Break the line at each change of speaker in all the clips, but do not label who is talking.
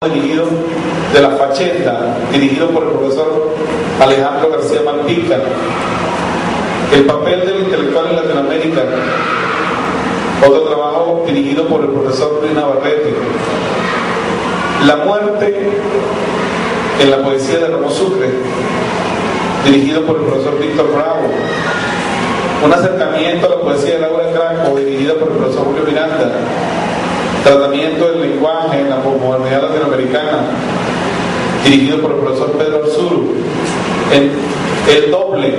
dirigido de La Facheta, dirigido por el profesor Alejandro García Malpica. El papel del intelectual en Latinoamérica, otro trabajo dirigido por el profesor Luis Navarrete. La muerte en la poesía de Ramos Sucre, dirigido por el profesor Víctor Bravo. Un acercamiento a la poesía de Laura Cranco, dirigida por el profesor Julio Miranda. Tratamiento del lenguaje en la modernidad latinoamericana, dirigido por el profesor Pedro Arzuru. El doble,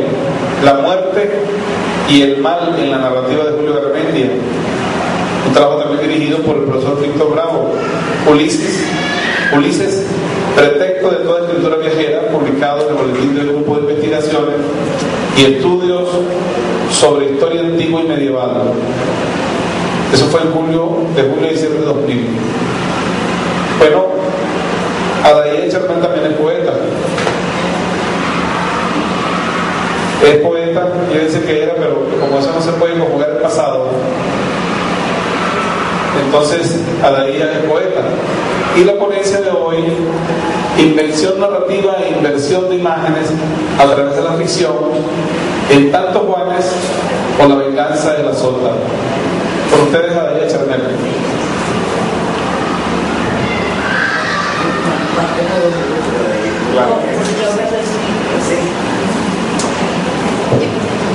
la muerte y el mal en la narrativa de Julio Garmendia. Un trabajo también dirigido por el profesor Víctor Bravo. Ulises, pretexto de toda escritura viajera, publicado en el boletín del grupo de investigaciones y estudios sobre historia antigua y medieval. Eso fue en julio y diciembre de 2000. Bueno, Adair Chermán también es poeta. Es poeta, yo decía que era, pero como eso no se puede conjugar el pasado, entonces Adair es poeta. Y la ponencia de hoy, invención narrativa e inversión de imágenes a través de la ficción, en tanto Juanes o la venganza de la sota. Con ustedes, Adair Chermán.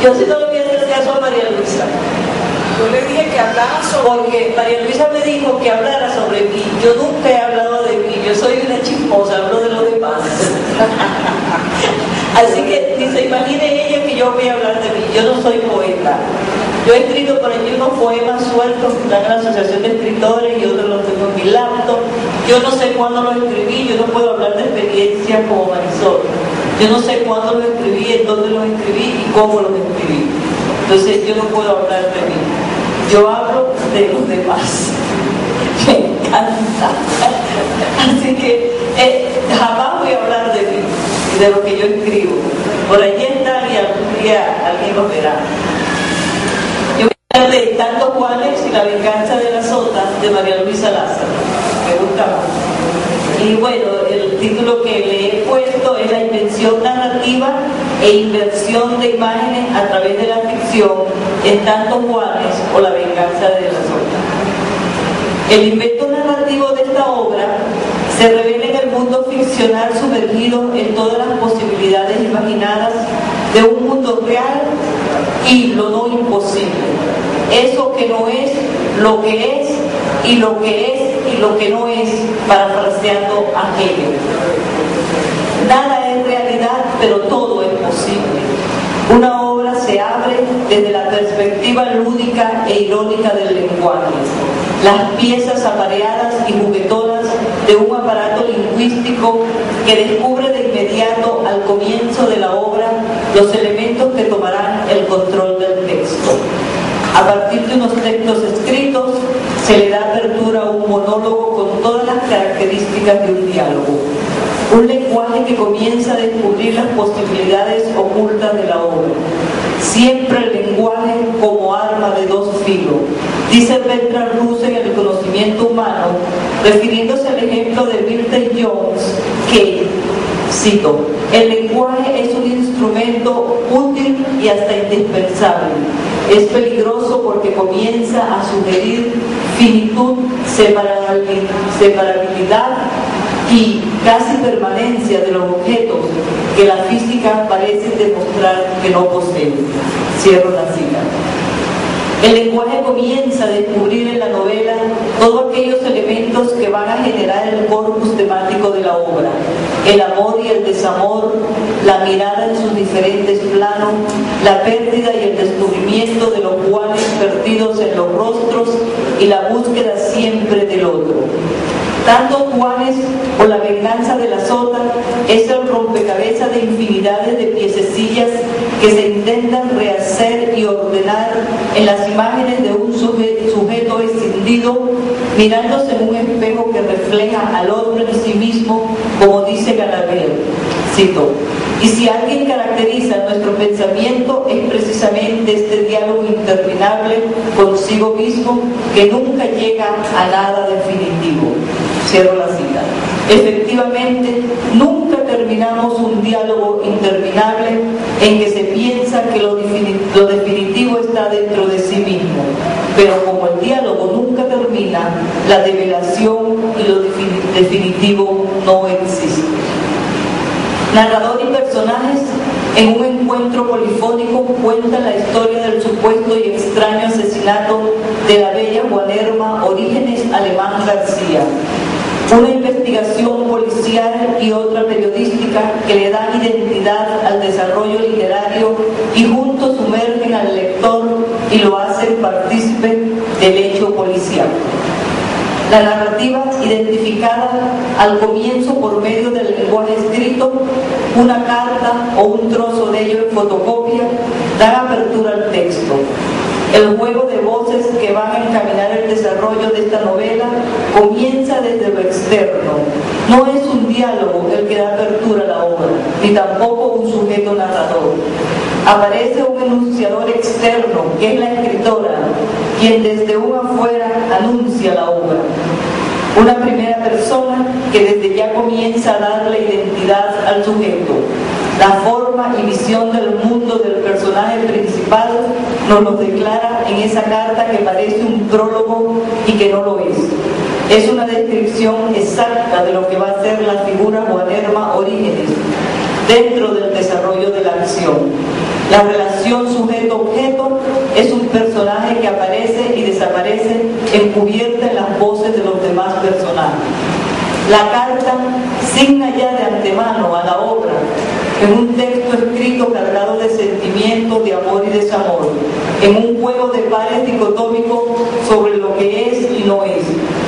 Yo sí no le voy a hacer caso a María Luisa.
Yo le dije que hablara sobre...
Porque María Luisa me dijo que hablara sobre mí. Yo nunca he hablado de mí. Yo soy una chismosa, hablo de los demás. Así que ni se imagine ella que yo voy a hablar de mí. Yo no soy poeta. Yo he escrito por allí unos poemas sueltos que están en la Asociación de Escritores y otros los tengo en mi laptop. Yo no sé cuándo los escribí. Yo no puedo hablar de experiencias como Marisol. Yo no sé cuándo los escribí, en dónde los escribí y cómo los escribí. Entonces yo no puedo hablar de mí. Yo hablo de los demás. Me encanta. Así que jamás voy a hablar de mí y de lo que yo escribo. Por allí están y algún día alguien los verá. Yo voy a hablar de Tanto Juanes y la venganza de la sota de María Luisa Lázaro. Me gusta más. Y bueno, el título que le he puesto es La invención narrativa e inversión de imágenes a través de la ficción en Tanto Juanes o la venganza de la sota. El invento narrativo de esta obra se revela en el mundo ficcional sumergido en todas las posibilidades imaginadas de un mundo real y lo no imposible. Eso que no es, lo que es y lo que es y lo que no es, parafraseando aquello. Nada es realidad, pero todo es posible. Una obra se abre desde la perspectiva lúdica e irónica del lenguaje. Las piezas apareadas y juguetonas de un aparato lingüístico que descubre de inmediato al comienzo de la obra los elementos que tomarán el control del texto. A partir de unos textos escritos se le da apertura a un monólogo con todas las características de un diálogo. Un lenguaje que comienza a descubrir las posibilidades ocultas de la obra. Siempre el lenguaje como arma de dos filos. Dice Bertrand Russell en El conocimiento humano, refiriéndose al ejemplo de Milton Jones, que, cito, el lenguaje es un instrumento útil y hasta indispensable. Es peligroso porque comienza a sugerir finitud, separabilidad y casi permanencia de los objetos que la física parece demostrar que no poseen. Cierro la cita. El lenguaje comienza a descubrir en la novela todos aquellos elementos que van a generar el corpus temático de la obra: el amor y el desamor, la mirada en sus diferentes planos, la pérdida y el descubrimiento de los Juanes perdidos en los rostros y la búsqueda siempre del otro. Tanto Juanes o la venganza de la sota es el rompecabezas de infinidades de piececillas que se intentan rehacer y ordenar en las imágenes de un sujeto escindido, mirándose en un espejo que refleja al otro en sí mismo, como dice Gallagher, cito, y si alguien caracteriza nuestro pensamiento es precisamente este diálogo interminable consigo mismo que nunca llega a nada definitivo. Cierro la cita. Efectivamente, nunca terminamos un diálogo interminable en que se piensa que lo definitivo está dentro de sí mismo. Pero como el diálogo nunca termina, la develación y lo definitivo no existe. Narrador y personajes en un encuentro polifónico cuentan la historia del supuesto y extraño asesinato de la bella Juanerma Orígenes Alemán García. Una investigación policial y otra periodística que le dan identidad al desarrollo literario y juntos sumergen al lector y lo hacen partícipe del hecho policial. La narrativa identificada al comienzo por medio del lenguaje escrito, una carta o un trozo de ello en fotocopia, da apertura al texto. El juego de voces que van a encaminar el desarrollo de esta novela comienza desde lo externo. No es un diálogo el que da apertura a la obra, ni tampoco un sujeto narrador. Aparece un enunciador externo, que es la escritora, quien desde un afuera anuncia la obra. Una primera persona que desde ya comienza a darle identidad al sujeto. La forma y visión del mundo del personaje principal nos lo declara en esa carta que parece un prólogo y que no lo es. Es una descripción exacta de lo que va a ser la figura Juanerma Orígenes dentro del desarrollo de la acción. La relación sujeto-objeto es un personaje que aparece y desaparece encubierta en las voces de los demás personajes. La carta signa ya de antemano a la obra en un texto escrito cargado de sentimientos, de amor y desamor, en un juego de pares dicotómicos sobre lo que es y no es,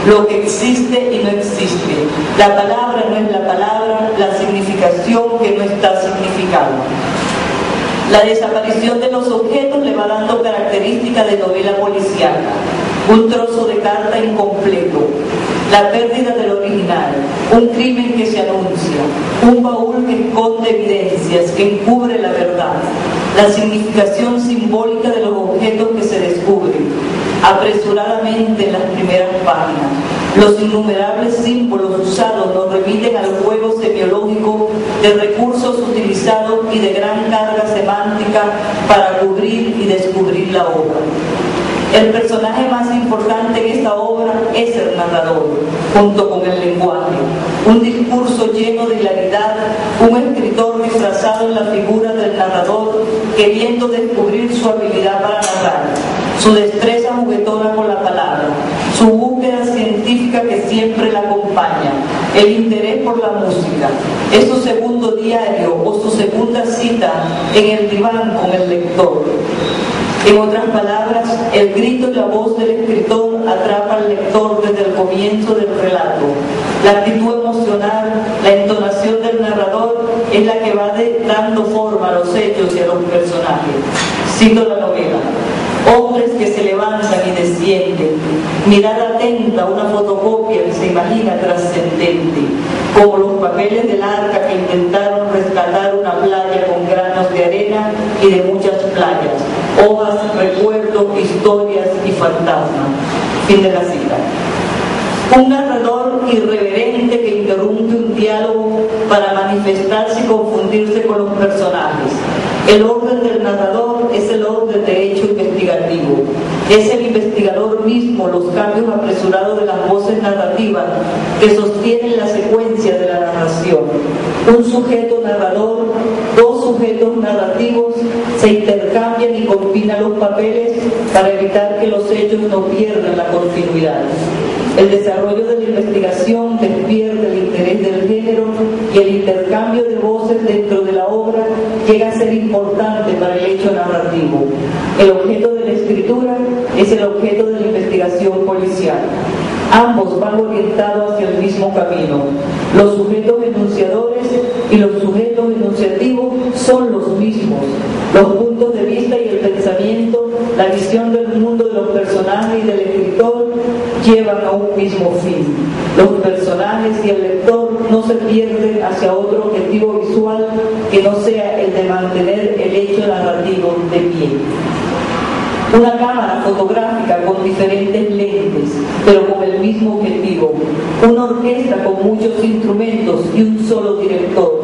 lo que existe y no existe. La palabra no es la palabra, la significación que no está significada. La desaparición de los objetos le va dando características de novela policial, un trozo de carta incompleto, la pérdida del original, un crimen que se anuncia, un baúl que esconde evidencias, que encubre la verdad, la significación simbólica de los objetos que se descubren apresuradamente en las primeras páginas. Los innumerables símbolos usados nos remiten al juego semiológico de recursos utilizados y de gran carga semántica para cubrir y descubrir la obra. El personaje más importante en esta obra es el narrador, junto con el lenguaje. Un discurso lleno de hilaridad, un escritor disfrazado en la figura del narrador, queriendo descubrir su habilidad para narrar, su destreza juguetona con la palabra, su búsqueda científica que siempre la acompaña, el interés por la música. Es su segundo diario o su segunda cita en el diván con el lector. En otras palabras, el grito y la voz del escritor atrapa al lector desde el comienzo del relato. La actitud emocional, la entonación del narrador es la que va dando forma a los hechos y a los personajes. Cito la novela. Hombres que se levantan y descienden, mirada atenta a una fotocopia que se imagina trascendente, como los papeles del arca que intentaron rescatar una playa con granos de arena y de muchas playas, hojas, recuerdos, historias y fantasmas. Fin de la cita. Un narrador irreverente que interrumpe un diálogo para manifestarse y confundirse con los personajes. El orden del narrador es el orden de hecho investigativo. Es el investigador mismo los cambios apresurados de las voces narrativas que sostienen la secuencia de la narración. Un sujeto narrador, dos sujetos narrativos se intercambian y combinan los papeles para evitar que los hechos no pierdan la continuidad. El desarrollo de la investigación despierte el interés del género y el intercambio de voces dentro de la obra llega a ser importante para el hecho narrativo. El objeto de la escritura es el objeto de la investigación policial. Ambos van orientados hacia el mismo camino. Los sujetos enunciadores y los sujetos enunciativos son los mismos. Los puntos de vista y el pensamiento, la visión del mundo de los personajes y del escritor llevan a un mismo fin. Los personajes y el lector no se pierden hacia otro objetivo visual que no sea el de mantener el hecho narrativo de pie. Una cámara fotográfica con diferentes lentes, pero con el mismo objetivo. Una orquesta con muchos instrumentos y un solo director.